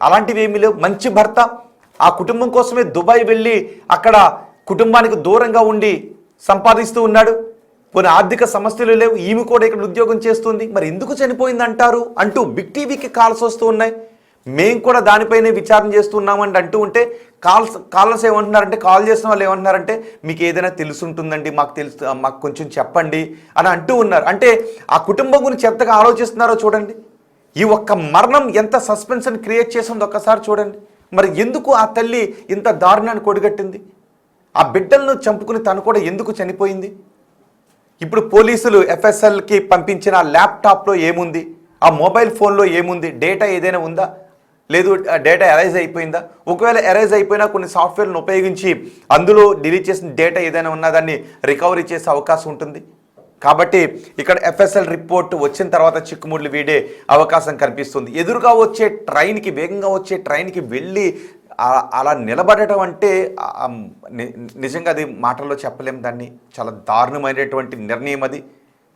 అలాంటివి ఏమీ లేవు. మంచి భర్త, ఆ కుటుంబం కోసమే దుబాయ్ వెళ్ళి అక్కడ కుటుంబానికి దూరంగా ఉండి సంపాదిస్తూ ఉన్నాడు. కొన్ని ఆర్థిక సమస్యలు లేవు, ఈమె కూడా ఇక్కడ ఉద్యోగం చేస్తుంది, మరి ఎందుకు చనిపోయింది అంటారు అంటూ బిగ్ టీవీకి కాల్స్ వస్తూ ఉన్నాయి. మేము కూడా దానిపైనే విచారణ చేస్తున్నామండి అంటూ ఉంటే కాలర్స్ ఏమంటున్నారంటే, కాల్ చేసిన వాళ్ళు ఏమంటున్నారంటే, మీకు ఏదైనా తెలుసుంటుందండి, మాకు కొంచెం చెప్పండి అని అంటూ ఉన్నారు. అంటే ఆ కుటుంబం గురించి ఎంతగా ఆలోచిస్తున్నారో చూడండి. ఈ ఒక్క మరణం ఎంత సస్పెన్షన్ క్రియేట్ చేసిందో ఒక్కసారి చూడండి. మరి ఎందుకు ఆ తల్లి ఇంత దారుణాన్ని కొడిగట్టింది? ఆ బిడ్డలను చంపుకుని తను కూడా ఎందుకు చనిపోయింది? ఇప్పుడు పోలీసులు ఎఫ్ఎస్ఎల్కి పంపించిన ల్యాప్టాప్లో ఏముంది, ఆ మొబైల్ ఫోన్లో ఏముంది, డేటా ఏదైనా ఉందా, లేదు డేటా ఎరైజ్ అయిపోయిందా? ఒకవేళ ఎరైజ్ అయిపోయినా కొన్ని సాఫ్ట్వేర్లను ఉపయోగించి అందులో డిలీట్ చేసిన డేటా ఏదైనా ఉన్నా దాన్ని రికవరీ చేసే అవకాశం ఉంటుంది. కాబట్టి ఇక్కడ ఎఫ్ఎస్ఎల్ రిపోర్ట్ వచ్చిన తర్వాత చిక్కుముళ్ళు వీడే అవకాశం కనిపిస్తుంది. ఎదురుగా వచ్చే ట్రైన్కి, వేగంగా వచ్చే ట్రైన్కి వెళ్ళి అలా నిలబడటం అంటే నిజంగా అది మాటల్లో చెప్పలేము. దాన్ని చాలా దారుణమైనటువంటి నిర్ణయం అది.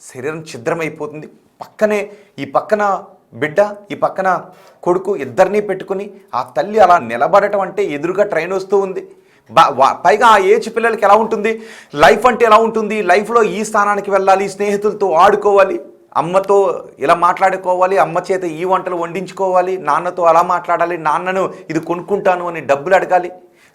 శరీరం ఛిద్రమైపోతుంది. ఈ పక్కన బిడ్డ, ఈ పక్కన కొడుకు, ఇద్దరినీ పెట్టుకుని ఆ తల్లి అలా నిలబడటం అంటే ఎదురుగా ట్రైన్ వస్తూ ఉంది. పైగా ఆ ఏజ్ పిల్లలకి ఎలా ఉంటుంది, లైఫ్ అంటే ఎలా ఉంటుంది, లైఫ్లో ఈ స్థానానికి వెళ్ళాలి, స్నేహితులతో ఆడుకోవాలి, అమ్మతో ఇలా మాట్లాడుకోవాలి, అమ్మ చేత ఈ వంటలు వండించుకోవాలి, నాన్నతో అలా మాట్లాడాలి, నాన్నను ఇది కొనుక్కుంటాను అని డబ్బులు అడగాలి,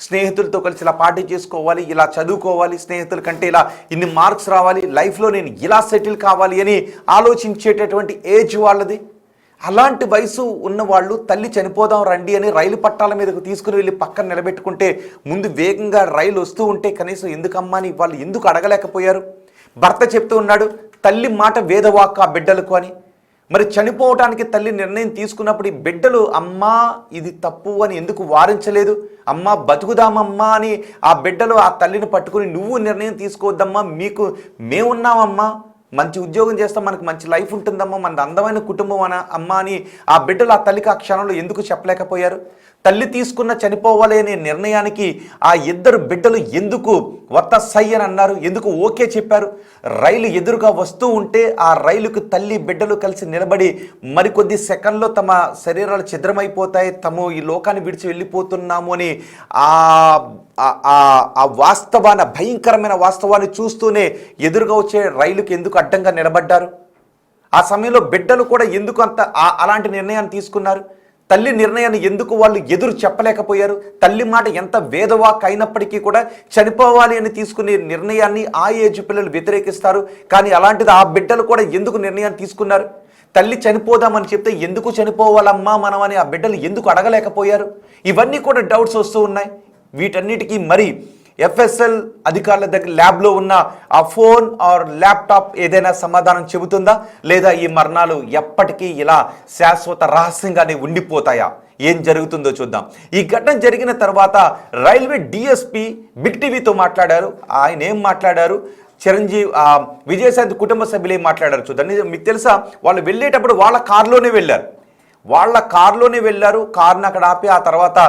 స్నేహితులతో కలిసి ఇలా పార్టీ చేసుకోవాలి, ఇలా చదువుకోవాలి, స్నేహితుల కంటే ఇలా ఇన్ని మార్క్స్ రావాలి, లైఫ్లో నేను ఇలా సెటిల్ కావాలి అని ఆలోచించేటటువంటి ఏజ్ వాళ్ళది. అలాంటి వయసు ఉన్నవాళ్ళు తల్లి చనిపోదాం రండి అని రైలు పట్టాల మీదకు తీసుకుని వెళ్ళి పక్కన నిలబెట్టుకుంటే, ముందు వేగంగా రైలు వస్తూ ఉంటే కనీసం ఎందుకమ్మా అని వాళ్ళు ఎందుకు అడగలేకపోయారు? భర్త చెప్తూ ఉన్నాడు, తల్లి మాట వేదవాక్కు ఆ బిడ్డలకు అని. మరి చనిపోవటానికి తల్లి నిర్ణయం తీసుకున్నప్పుడు ఈ బిడ్డలు అమ్మా ఇది తప్పు అని ఎందుకు వారించలేదు? అమ్మా బతుకుదామమ్మా అని ఆ బిడ్డలు ఆ తల్లిని పట్టుకుని, నువ్వు నిర్ణయం తీసుకోవద్దమ్మా, మేమున్నామమ్మా, మంచి ఉద్యోగం చేస్తాం, మనకు మంచి లైఫ్ ఉంటుందమ్మా, మన అందమైన కుటుంబం అమ్మ అని ఆ బిడ్డలు ఆ తల్లికి ఆ క్షణంలో ఎందుకు చెప్పలేకపోయారు? తల్లి తీసుకున్న చనిపోవాలి అనే నిర్ణయానికి ఆ ఇద్దరు బిడ్డలు ఎందుకు సై అని అన్నారు? ఎందుకు ఓకే చెప్పారు? రైలు ఎదురుగా వస్తూ ఉంటే ఆ రైలుకు తల్లి బిడ్డలు కలిసి నిలబడి మరికొద్ది సెకండ్లో తమ శరీరాలు ఛిద్రమైపోతాయి, తాము ఈ లోకాన్ని విడిచి వెళ్ళిపోతున్నాము అని ఆ వాస్తవాన్ని, భయంకరమైన వాస్తవాన్ని చూస్తూనే ఎదురుగా వచ్చే రైలుకి ఎందుకు అడ్డంగా నిలబడ్డారు? ఆ సమయంలో బిడ్డలు కూడా ఎందుకు అలాంటి నిర్ణయాన్ని తీసుకున్నారు? తల్లి నిర్ణయాన్ని ఎందుకు వాళ్ళు ఎదురు చెప్పలేకపోయారు? తల్లి మాట ఎంత వేదవాక్ అయినప్పటికీ కూడా చనిపోవాలి అని తీసుకునే నిర్ణయాన్ని ఆ ఏజ్ పిల్లలు వ్యతిరేకిస్తారు. కానీ అలాంటిది ఆ బిడ్డలు కూడా ఎందుకు నిర్ణయాన్ని తీసుకున్నారు? తల్లి చనిపోదామని చెప్తే ఎందుకు చనిపోవాలమ్మా మనం అని ఆ బిడ్డలు ఎందుకు అడగలేకపోయారు? ఇవన్నీ కూడా డౌట్స్ వస్తూ ఉన్నాయి. వీటన్నిటికీ మరి ఎఫ్ఎస్ఎల్ అధికారుల దగ్గర ల్యాబ్లో ఉన్న ఆ ఫోన్ ఆర్ ల్యాప్టాప్ ఏదైనా సమాధానం చెబుతుందా, లేదా ఈ మరణాలు ఎప్పటికీ ఇలా శాశ్వత రహస్యంగానే ఉండిపోతాయా? ఏం జరుగుతుందో చూద్దాం. ఈ ఘటన జరిగిన తర్వాత రైల్వే డిఎస్పీ బిగ్ టీవీతో మాట్లాడారు. ఆయన ఏం మాట్లాడారు, విజయశాంతి కుటుంబ సభ్యులు ఏం మాట్లాడారు చూద్దాం. మీకు తెలుసా, వాళ్ళు వెళ్ళేటప్పుడు వాళ్ళ కారులోనే వెళ్ళారు. కారుని అక్కడ ఆపి ఆ తర్వాత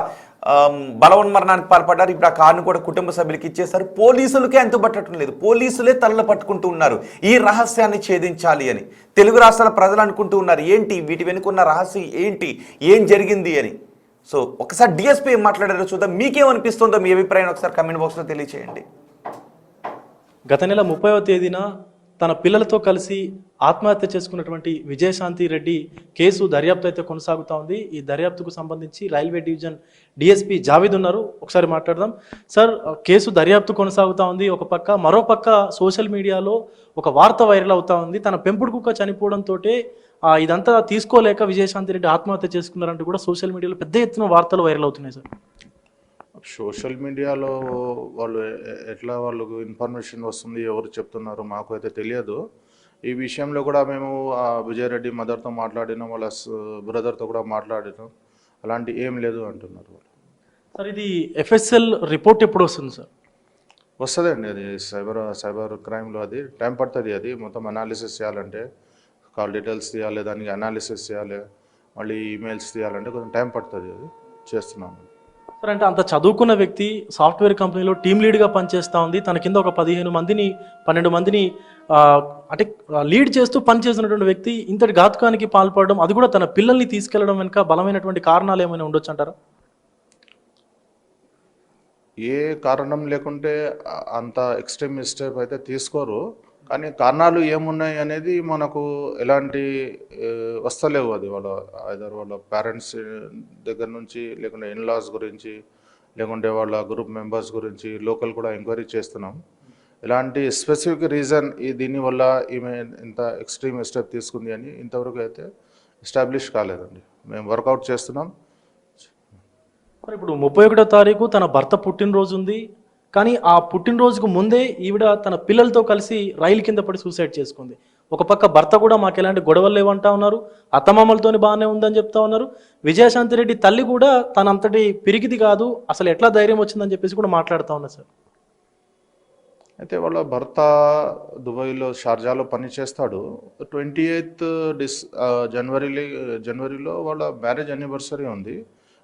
బలవన్మరణానికి పాల్పడ్డారు. ఇప్పుడు ఆ కారును కూడా కుటుంబ సభ్యులకి ఇచ్చేశారు. పోలీసులకే అంతు పట్టడం లేదు, పోలీసులే తలలు పట్టుకుంటూ ఉన్నారు ఈ రహస్యాన్ని ఛేదించాలి అని. తెలుగు రాష్ట్రాల ప్రజలు అనుకుంటూ ఉన్నారు, ఏంటి వీటి వెనుకున్న రహస్యం ఏంటి, ఏం జరిగింది అని. సో ఒకసారి డిఎస్పీ ఏం మాట్లాడారో చూద్దాం. మీకేమనిపిస్తుందో మీ అభిప్రాయం ఒకసారి కమెంట్ బాక్స్లో తెలియచేయండి. గత నెల 30వ తేదీన తన పిల్లలతో కలిసి ఆత్మహత్య చేసుకున్నటువంటి విజయశాంతి రెడ్డి కేసు దర్యాప్తు అయితే కొనసాగుతూ ఉంది. ఈ దర్యాప్తుకు సంబంధించి రైల్వే డివిజన్ డిఎస్పీ జావేద్ ఉన్నారు, ఒకసారి మాట్లాడదాం. సార్, కేసు దర్యాప్తు కొనసాగుతూ ఉంది ఒక పక్క, మరోపక్క సోషల్ మీడియాలో ఒక వార్త వైరల్ అవుతా ఉంది. తన పెంపుడు కుక్క చనిపోవడంతో ఇదంతా తీసుకోలేక విజయశాంతి రెడ్డి ఆత్మహత్య చేసుకున్నారంటూ కూడా సోషల్ మీడియాలో పెద్ద ఎత్తున వార్తలు వైరల్ అవుతున్నాయి సార్. సోషల్ మీడియాలో వాళ్ళకు ఇన్ఫర్మేషన్ వస్తుంది, ఎవరు చెప్తున్నారు మాకు అయితే తెలియదు. ఈ విషయంలో కూడా మేము విజయరెడ్డి మదర్తో మాట్లాడినాం, వాళ్ళ బ్రదర్తో కూడా మాట్లాడినాం, అలాంటి ఏం లేదు అంటున్నారు. సార్, ఇది ఎఫ్ఎస్ఎల్ రిపోర్ట్ ఎప్పుడు వస్తుంది సార్? వస్తుందండి, అది సైబర్ క్రైమ్లో అది టైం పడుతుంది. అది మొత్తం అనాలిసిస్ చేయాలంటే, కాల్ డీటెయిల్స్ తీయాలి, దానికి అనాలిసిస్ చేయాలి, మళ్ళీ ఈమెయిల్స్ తీయాలంటే కొంచెం టైం పడుతుంది. అది చేస్తున్నాము. సార్ అంటే అంత చదువుకున్న వ్యక్తి సాఫ్ట్వేర్ కంపెనీలో టీమ్ లీడ్గా పనిచేస్తూ ఉంది. తన కింద ఒక 12 మందిని అంటే లీడ్ చేస్తూ పనిచేస్తున్నటువంటి వ్యక్తి ఇంతటి ఘాతుకానికి పాల్పడడం, అది కూడా తన పిల్లల్ని తీసుకెళ్లడం వెనుక బలమైనటువంటి కారణాలు ఏమైనా ఉండొచ్చు అంటారా? ఏ కారణం లేకుంటే అంత ఎక్స్ట్రీమ్ స్టెప్ అయితే తీసుకోరు. కానీ కారణాలు ఏమున్నాయి అనేది మనకు ఎలాంటి వస్తలేవు. అది వాళ్ళ పేరెంట్స్ దగ్గర నుంచి, లేకుంటే ఇన్లాస్ గురించి, లేకుంటే వాళ్ళ గ్రూప్ మెంబర్స్ గురించి లోకల్ కూడా ఎంక్వైరీ చేస్తున్నాం. ఎలాంటి స్పెసిఫిక్ రీజన్ దీనివల్ల ఈమె ఇంత ఎక్స్ట్రీమ్ స్టెప్ తీసుకుంది అని ఇంతవరకు అయితే ఎస్టాబ్లిష్ కాలేదండి. మేము వర్కౌట్ చేస్తున్నాం. మరి ఇప్పుడు 31వ తారీఖు తన భర్త పుట్టినరోజు ఉంది. కానీ ఆ పుట్టినరోజుకు ముందే ఈవిడ తన పిల్లలతో కలిసి రైలు కింద పడి సూసైడ్ చేసుకుంది. ఒక పక్క భర్త కూడా మాకు ఎలాంటి గొడవలు లేవంటా ఉన్నారు, అత్తమామలతోని బాగానే ఉందని చెప్తా ఉన్నారు. విజయశాంతి రెడ్డి తల్లి కూడా తనంతటి పిరికిది కాదు, అసలు ఎట్లా ధైర్యం వచ్చిందని చెప్పేసి కూడా మాట్లాడుతూ ఉన్నారు సార్. అయితే వాళ్ళ భర్త దుబాయ్లో, షార్జాలో పనిచేస్తాడు. 28th జనవరిలో వాళ్ళ మ్యారేజ్ యానివర్సరీ ఉంది.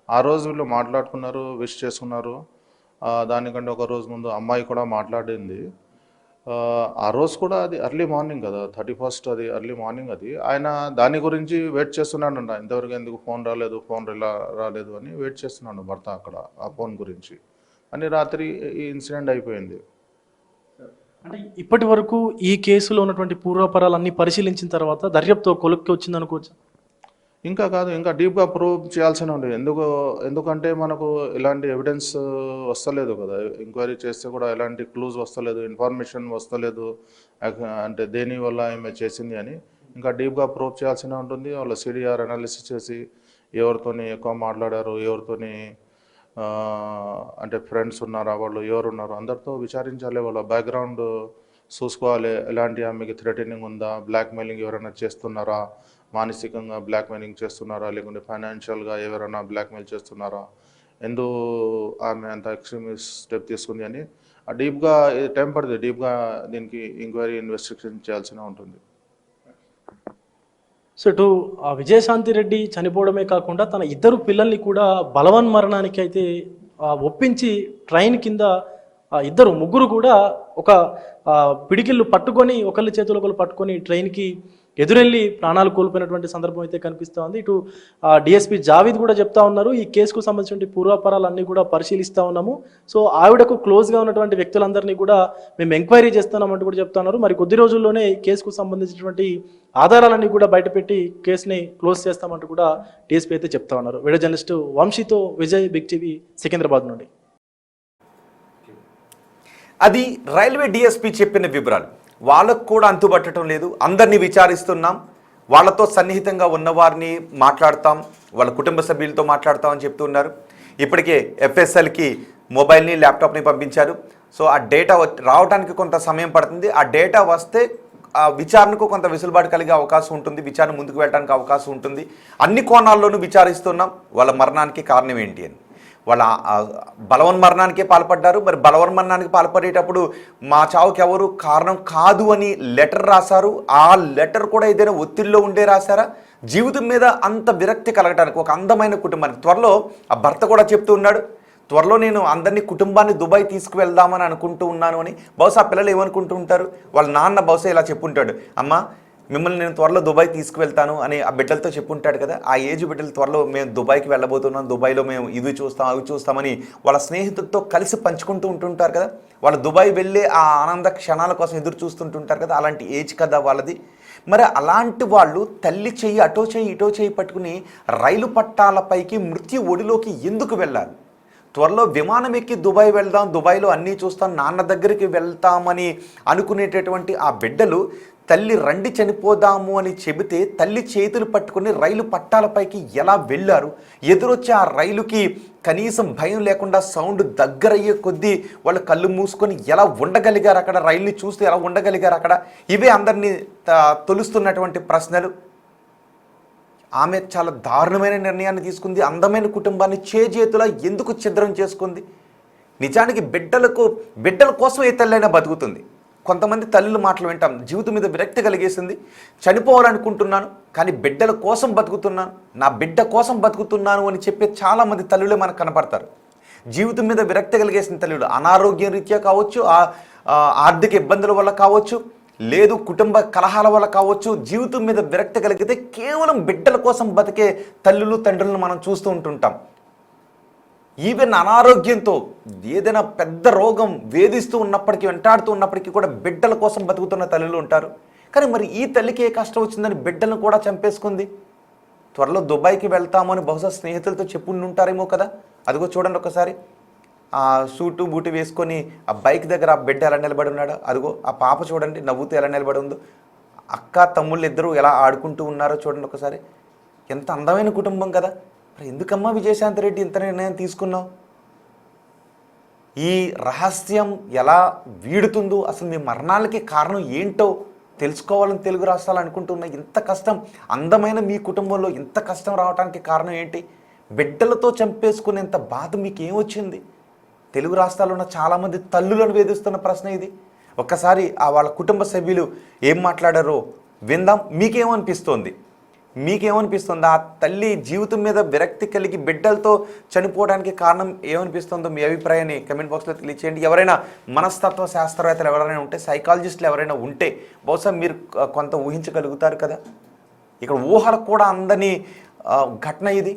ఆ రోజు వీళ్ళు మాట్లాడుకున్నారు, విష్ చేసుకున్నారు. దానికంటే ఒక రోజు ముందు అమ్మాయి కూడా మాట్లాడింది. ఆ రోజు కూడా అది ఎర్లీ మార్నింగ్ కదా, 31st, అది ఎర్లీ మార్నింగ్. అది ఆయన దాని గురించి వెయిట్ చేస్తున్నాడంట. ఇంతవరకు ఎందుకు ఫోన్ రాలేదు అని వెయిట్ చేస్తున్నాడు భర్త అక్కడ, ఆ ఫోన్ గురించి అని. రాత్రి ఈ ఇన్సిడెంట్ అయిపోయింది. అంటే ఇప్పటి వరకు ఈ కేసులో ఉన్నటువంటి పూర్వాపరాలన్నీ పరిశీలించిన తర్వాత దర్యాప్తు కొలుక్కి వచ్చింది అనుకోవచ్చు? ఇంకా కాదు, ఇంకా డీప్గా ప్రూవ్ చేయాల్సిన ఉంది. ఎందుకంటే మనకు ఎలాంటి ఎవిడెన్స్ వస్తలేదు కదా, ఎంక్వైరీ చేస్తే కూడా ఎలాంటి క్లూజ్ వస్తలేదు, ఇన్ఫర్మేషన్ వస్తలేదు అంటే దేనివల్ల ఈమె చేసింది అని. ఇంకా డీప్గా ప్రూవ్ చేయాల్సిన ఉంటుంది. వాళ్ళ సిడిఆర్ అనాలిసిస్ చేసి ఎవరితోని ఎక్కువ మాట్లాడారు, ఎవరితోని అంటే ఫ్రెండ్స్ ఉన్నారా, వాళ్ళు ఎవరు ఉన్నారు, అందరితో విచారించాలి. వాళ్ళ బ్యాక్గ్రౌండ్ చూసుకోవాలి. ఎలాంటి ఆమెకి థ్రెటనింగ్ ఉందా, బ్లాక్మెయిలింగ్ ఎవరైనా చేస్తున్నారా, మానసికంగా బ్లాక్మెయిలింగ్ చేస్తున్నారా, లేకుంటే ఫైనాన్షియల్గా ఎవరైనా బ్లాక్మెయిల్ చేస్తున్నారా, ఎందుకు ఆమె అంత ఎక్స్ట్రీమిస్ట్ స్టెప్ తీసుకుంది అని డీప్గా టైం పడుతుంది. డీప్గా దీనికి ఎంక్వైరీ, ఇన్వెస్టిగేషన్ చేయాల్సిన ఉంటుంది. సో ఇటు విజయశాంతి రెడ్డి చనిపోవడమే కాకుండా తన 2 పిల్లల్ని కూడా బలవన్మరణానికి అయితే ఒప్పించి ట్రైన్ కింద 3 కూడా ఒక పిడికిళ్ళు పట్టుకొని, ఒకళ్ళ చేతులు ఒకళ్ళు పట్టుకొని ట్రైన్కి ఎదురెళ్ళి ప్రాణాలు కోల్పోయినటువంటి సందర్భం అయితే కనిపిస్తూ ఉంది. ఇటు డిఎస్పీ జావీద్ కూడా చెప్తా ఉన్నారు, ఈ కేసుకు సంబంధించిన పూర్వాపరాలన్నీ కూడా పరిశీలిస్తూ ఉన్నాము. సో ఆవిడకు క్లోజ్గా ఉన్నటువంటి వ్యక్తులందరినీ కూడా మేము ఎంక్వైరీ చేస్తున్నామంటూ కూడా చెప్తా ఉన్నారు. మరి కొద్ది రోజుల్లోనే కేసుకు సంబంధించినటువంటి ఆధారాలన్నీ కూడా బయటపెట్టి కేసుని క్లోజ్ చేస్తామంటూ కూడా డిఎస్పీ అయితే చెప్తా ఉన్నారు. వీడియో జర్నలిస్టు వంశీతో విజయ్, బిగ్ టీవీ, సికింద్రాబాద్ నుండి. అది రైల్వే డిఎస్పీ చెప్పిన వివరాలు. వాళ్ళకు కూడా అంతుబట్టడం లేదు. అందరినీ విచారిస్తున్నాం, వాళ్ళతో సన్నిహితంగా ఉన్నవారిని మాట్లాడతాం, వాళ్ళ కుటుంబ సభ్యులతో మాట్లాడతామని చెప్తున్నారు. ఇప్పటికే ఎఫ్ఎస్ఎల్కి మొబైల్ని, ల్యాప్టాప్ని పంపించారు. సో ఆ డేటా రావడానికి కొంత సమయం పడుతుంది. ఆ డేటా వస్తే ఆ విచారణకు కొంత వెసులుబాటు కలిగే అవకాశం ఉంటుంది, విచారణ ముందుకు వెళ్ళడానికి అవకాశం ఉంటుంది. అన్ని కోణాల్లోనూ విచారిస్తున్నాం వాళ్ళ మరణానికి కారణం ఏంటి అని. వాళ్ళ బలవన్మరణానికే పాల్పడ్డారు. మరి బలవన్మరణానికి పాల్పడేటప్పుడు మా చావుకి ఎవరు కారణం కాదు అని లెటర్ రాశారు. ఆ లెటర్ కూడా ఏదైనా ఒత్తిడిలో ఉండే రాశారా? జీవితం మీద అంత విరక్తి కలగడానికి ఒక అందమైన కుటుంబానికి త్వరలో ఆ భర్త కూడా చెప్తూ ఉన్నాడు, త్వరలో నేను అందరినీ కుటుంబాన్ని దుబాయ్ తీసుకువెళ్దామని అనుకుంటూ ఉన్నాను అని. బహుశా పిల్లలు ఏమనుకుంటూ ఉంటారు, వాళ్ళ నాన్న బహుశా ఇలా చెప్పుంటాడు, అమ్మ మిమ్మల్ని నేను త్వరలో దుబాయ్ తీసుకువెళ్తాను అని ఆ బిడ్డలతో చెప్పుంటాడు కదా. ఆ ఏజ్ బిడ్డలు త్వరలో మేము దుబాయ్కి వెళ్ళబోతున్నాం, దుబాయ్లో మేము ఇవి చూస్తాం అవి చూస్తామని వాళ్ళ స్నేహితులతో కలిసి పంచుకుంటూ ఉంటుంటారు కదా. వాళ్ళు దుబాయ్ వెళ్ళే ఆ ఆనంద క్షణాల కోసం ఎదురు చూస్తుంటుంటారు కదా. అలాంటి ఏజ్ కదా వాళ్ళది. మరి అలాంటి వాళ్ళు తల్లి చెయ్యి అటో చెయ్యి ఇటో చెయ్యి పట్టుకుని రైలు పట్టాలపైకి మృత్యు ఒడిలోకి ఎందుకు వెళ్ళాలి? త్వరలో విమానం ఎక్కి దుబాయ్ వెళ్దాం, దుబాయ్లో అన్నీ చూస్తాం, నాన్న దగ్గరికి వెళ్తామని అనుకునేటటువంటి ఆ బిడ్డలు తల్లి రండి చనిపోదాము అని చెబితే తల్లి చేతులు పట్టుకుని రైలు పట్టాలపైకి ఎలా వెళ్ళారు? ఎదురొచ్చి ఆ రైలుకి కనీసం భయం లేకుండా సౌండ్ దగ్గరయ్యే కొద్దీ వాళ్ళు కళ్ళు మూసుకొని ఎలా ఉండగలిగారు అక్కడ? రైలుని చూస్తే ఎలా ఉండగలిగారు అక్కడ? ఇవే అందరినీ తొలుస్తున్నటువంటి ప్రశ్నలు. ఆమె చాలా దారుణమైన నిర్ణయాన్ని తీసుకుంది. అందమైన కుటుంబాన్ని చేజేతులా ఎందుకు ఛిద్రం చేసుకుంది? నిజానికి బిడ్డల కోసం ఏ తల్లైనా బతుకుతుంది. కొంతమంది తల్లుల మాటలు వింటాం, జీవితం మీద విరక్తి కలిగేసింది, చనిపోవాలనుకుంటున్నాను కానీ బిడ్డల కోసం బతుకుతున్నాను, నా బిడ్డ కోసం బతుకుతున్నాను అని చెప్పే చాలామంది తల్లులే మనకు కనపడతారు. జీవితం మీద విరక్తి కలిగేసిన తల్లులు అనారోగ్యం రీత్యా కావచ్చు, ఆర్థిక ఇబ్బందుల వల్ల కావచ్చు, లేదు కుటుంబ కలహాల వల్ల కావచ్చు, జీవితం మీద విరక్తి కలిగితే కేవలం బిడ్డల కోసం బతికే తల్లులు తండ్రులను మనం చూస్తూ ఉంటుంటాం. ఈవెన్ అనారోగ్యంతో ఏదైనా పెద్ద రోగం వేధిస్తూ ఉన్నప్పటికీ, వెంటాడుతూ ఉన్నప్పటికీ కూడా బిడ్డల కోసం బతుకుతున్న తల్లులు ఉంటారు. కానీ మరి ఈ తల్లికి ఏ కష్టం వచ్చిందని బిడ్డలను కూడా చంపేసుకుంది. త్వరలో దుబాయ్కి వెళ్తాము అని బహుశా స్నేహితులతో చెప్పుంటారేమో కదా. అదిగో చూడండి ఒకసారి, ఆ సూటు బూటు వేసుకొని ఆ బైక్ దగ్గర ఆ బిడ్డ ఎలా నిలబడి ఉన్నాడో, అదిగో ఆ పాప చూడండి నవ్వుతూ ఎలా నిలబడి ఉందో, అక్క తమ్ముళ్ళు ఇద్దరు ఎలా ఆడుకుంటూ ఉన్నారో చూడండి ఒకసారి. ఎంత అందమైన కుటుంబం కదా. మరి ఎందుకమ్మా విజయశాంతి రెడ్డి ఇంత నిర్ణయం తీసుకున్నావు? ఈ రహస్యం ఎలా వీడుతుందో, అసలు మీ మరణాలకి కారణం ఏంటో తెలుసుకోవాలని తెలుగు రాష్ట్రాలు అనుకుంటున్నా. ఇంత కష్టం, అందమైన మీ కుటుంబంలో ఇంత కష్టం రావడానికి కారణం ఏంటి? బిడ్డలతో చంపేసుకునేంత బాధ మీకు ఏమొచ్చింది? తెలుగు రాష్ట్రాల్లో ఉన్న చాలామంది తల్లులను వేధిస్తున్న ప్రశ్న ఇది. ఒక్కసారి వాళ్ళ కుటుంబ సభ్యులు ఏం మాట్లాడారో విందాం. మీకేమనిపిస్తుంది? ఆ తల్లి జీవితం మీద విరక్తి కలిగి బిడ్డలతో చనిపోవడానికి కారణం ఏమనిపిస్తుందో మీ అభిప్రాయాన్ని కమెంట్ బాక్స్లో తెలియచేయండి. ఎవరైనా మనస్తత్వ శాస్త్రవేత్తలు ఎవరైనా ఉంటే, సైకాలజిస్టులు ఎవరైనా ఉంటే బహుశా మీరు కొంత ఊహించగలుగుతారు కదా. ఇక్కడ ఊహలకు కూడా అందని ఘటన ఇది.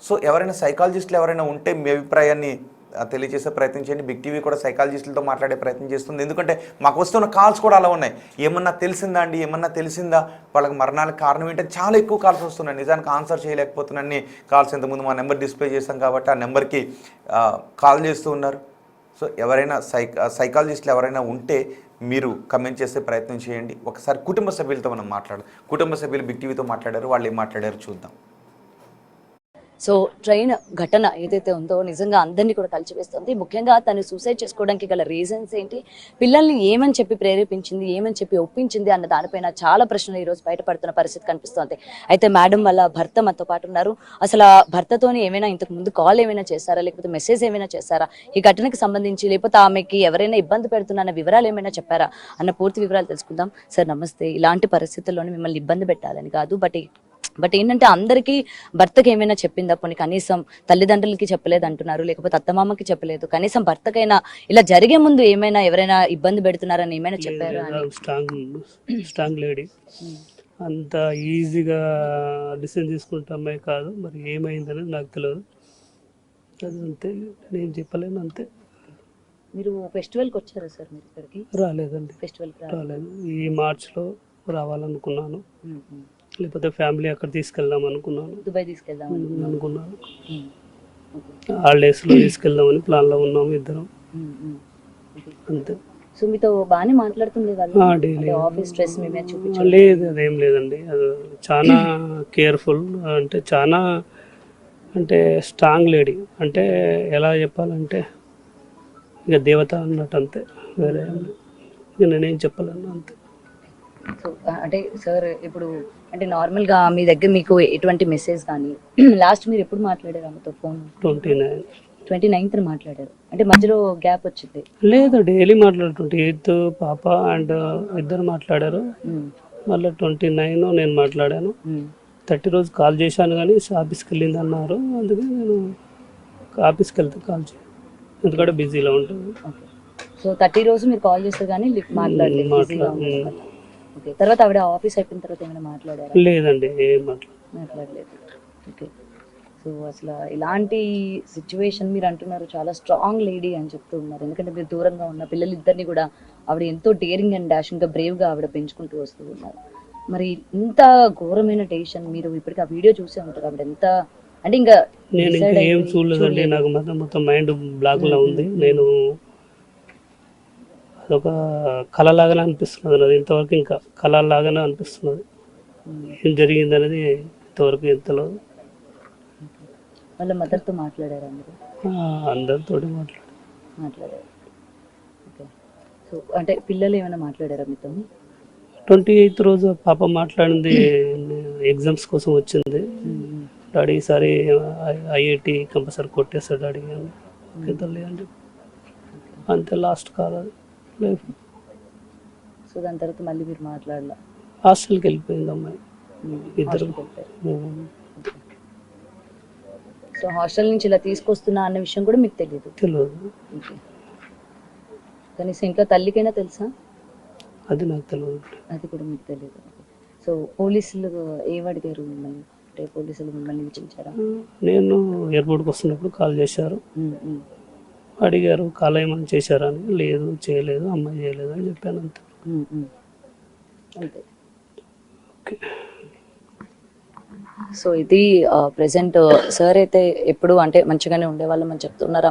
సో ఎవరైనా సైకాలజిస్టులు ఎవరైనా ఉంటే మీ అభిప్రాయాన్ని తెలియజేసే ప్రయత్నం చేయండి. బిగ్ టీవీ కూడా సైకాలజిస్టులతో మాట్లాడే ప్రయత్నం చేస్తుంది. ఎందుకంటే మాకు వస్తున్న కాల్స్ కూడా అలా ఉన్నాయి. ఏమన్నా తెలిసిందా వాళ్ళకి మరణాలకు కారణం ఏంటంటే చాలా ఎక్కువ కాల్స్ వస్తున్నాయి. నిజానికి ఆన్సర్ చేయలేకపోతున్నాను కాల్స్. ఇంతకుముందు మా నెంబర్ డిస్ప్లే చేశాం కాబట్టి ఆ నెంబర్కి కాల్ చేస్తూ ఉన్నారు. సో ఎవరైనా సైకాలజిస్టులు ఎవరైనా ఉంటే మీరు కమెంట్ చేసే ప్రయత్నం చేయండి. ఒకసారి కుటుంబ సభ్యులతో మనం కుటుంబ సభ్యులు బిగ్ టీవీతో మాట్లాడారు. వాళ్ళు ఏం మాట్లాడారు చూద్దాం. సో ట్రైన్ ఘటన ఏదైతే ఉందో నిజంగా అందరినీ కూడా కలిచివేస్తుంది. ముఖ్యంగా తను సూసైడ్ చేసుకోవడానికి గల రీజన్స్ ఏంటి, పిల్లల్ని ఏమని చెప్పి ప్రేరేపించింది, ఏమని చెప్పి ఒప్పించింది అన్న దానిపైన చాలా ప్రశ్నలు ఈరోజు బయటపడుతున్న పరిస్థితి కనిపిస్తోంది. అయితే మేడం వాళ్ళ భర్త మనతో పాటు ఉన్నారు. అసలు ఆ భర్తతోని ఏమైనా ఇంతకు ముందు కాల్ ఏమైనా చేశారా, లేకపోతే మెసేజ్ ఏమైనా చేశారా, ఈ ఘటనకి సంబంధించి, లేకపోతే ఆమెకి ఎవరైనా ఇబ్బంది పెడుతున్న వివరాలు ఏమైనా చెప్పారా అన్న పూర్తి వివరాలు తెలుసుకుందాం. సార్ నమస్తే. ఇలాంటి పరిస్థితుల్లోనే మిమ్మల్ని ఇబ్బంది పెట్టాలని కాదు, బట్ ఏంటంటే అందరికీ భర్తకి ఏమైనా చెప్పిందా? పోనీ కనీసం తల్లిదండ్రులకి చెప్పలేదు అంటున్నారు, లేకపోతే అత్తమామకి చెప్పలేదు, కనీసం భర్తకైనా ఇలా జరిగే ముందు ఏమైనా ఎవరైనా ఇబ్బంది పెడుతున్నారని ఏమైనా చెప్పారు? స్ట్రాంగ్ లేడీ, అంత ఈజీగా డిసిజన్ తీసుకుంటే అమ్మాయి కాదు. మరి ఏమైందనేది నాకు తెలియదు. అది అంతే, నేను చెప్పలేను అంతే. మీరు ఫెస్టివల్కి వచ్చారా సార్? మీరు ఇక్కడికి రాలేదండి. ఫెస్టివల్కి రాలేదు. ఈ మార్చ్లో రావాలనుకున్నాను, లేకపోతే ఫ్యామిలీ అక్కడ తీసుకెళ్దాం అనుకున్నాను, దుబాయ్ తీసుకెళ్దాం అనుకున్నాను. హాలిడేస్లో తీసుకెళ్దామని ప్లాన్లో ఉన్నాము ఇద్దరం, అంతే. సో మీతో బాగానే మాట్లాడుతుంది డైలీ? ఆఫీస్ స్ట్రెస్ మీ మీద చూపించలేదు? లేదు, అదేం లేదండి. అది చాలా కేర్ఫుల్, అంటే స్ట్రాంగ్ లేడీ. అంటే ఎలా చెప్పాలంటే ఇక దేవత అన్నట్టు, అంతే. వేరే ఇక నేనేం చెప్పలేను, అంతే. సో అంటే సార్ ఇప్పుడు అంటే నార్మల్గా మీ దగ్గర మీకు ఎటువంటి మెసేజ్ కానీ లాస్ట్ మీరు ఎప్పుడు మాట్లాడారు ఆమెతో ఫోన్? 29th మాట్లాడారు. అంటే మధ్యలో గ్యాప్ వచ్చింది? లేదు, డైలీ మాట్లాడు. 28th పాప అండ్ ఇద్దరు మాట్లాడారు. మళ్ళీ 29 నేను మాట్లాడాను. 30 రోజు కాల్ చేశాను కానీ ఆఫీస్కి వెళ్ళింది అన్నారు. అందుకే నేను ఆఫీస్కి వెళ్తే కాల్ చేయను, ఎందుకంటే బిజీలో ఉంటుంది. సో 30 రోజు మీరు కాల్ చేస్తారు కానీ మాట్లాడలేదు. ఓకే, తర్వాత ఆవిడ ఆఫీస్ అయిపోయిన తర్వాత ఏమైనా మాట్లాడారా? లేదండి, ఏం మాట్లాడలేదు. ఓకే. సో అసలు ఇలాంటి సిచ్యువేషన్ మీరు అంటున్నారు చాలా స్ట్రాంగ్ లేడీ అని చెప్తూ ఉన్నారు. ఎందుకంటే మీరు దూరంగా ఉన్న పిల్లలిద్దరిని కూడా ఆవిడ ఎంతో డేరింగ్ అండ్ డాషింగ్గా బ్రేవ్గా ఆవిడ పెంచుకుంటూ వస్తూ ఉన్నారు. మరి ఇంత ఘోరమైన డెసిషన్ మీరు ఇప్పటికీ ఆ వీడియో చూసే ఉంటారు. ఆవిడ ఎంత అంటే ఇంకా నేను ఇంకా ఏం చూడలేదండి. నాకు మొత్తం మైండ్ బ్లాక్లో ఉంది. నేను అదొక కళలాగానే అనిపిస్తున్నది అది. ఇంతవరకు ఇంకా కళలాగానే అనిపిస్తున్నది. ఏం జరిగింది అనేది ఇంతవరకు ఎంతలో. వాళ్ళ మదర్తో మాట్లాడారా మీరు? అందరితో మాట్లాడారు. ఓకే. సో అంటే పిల్లలు ఏమైనా మాట్లాడారా మీతో? 28th రోజు పాప మాట్లాడింది. ఎగ్జామ్స్ కోసం వచ్చింది. డాడీ ఈసారి ఐఐటి కంపల్సరీ కొట్టేస్తాడు డాడీ అని తల్లి అంటే అంతే. లాస్ట్ కాల్ అది. సో దాని తర్వాత మళ్ళీ మీరు మాట్లాడాల? హాస్టల్కి వెళ్ళిపోయింది అమ్మాయి, ఇద్దరు. సో హాస్టల్ నుంచి ఇలా తీసుకొస్తున్నా అన్న విషయం కూడా మీకు తెలియదు. తెలియదు. ఓకే. కనీసం ఇంట్లో తల్లికైనా తెలుసా? అది నాకు తెలియదు. అది కూడా మీకు తెలియదు. సో పోలీసులు ఏమడిగారు మిమ్మల్ని, అంటే పోలీసులు మిమ్మల్ని విచారించారా? నేను ఎయిర్పోర్ట్కి వస్తున్నప్పుడు కాల్ చేశారు, అడిగారు కాల్ ఏమైనా చేశారా అని. లేదు చేయలేదు, అమ్మాయి చేయలేదు అని చెప్పాను అంతే. అంతే. ఓకే. సో ఇది ప్రెసెంట్ సార్ అయితే ఎప్పుడు అంటే మంచిగానే ఉండేవాళ్ళం అని చెప్తున్నారు.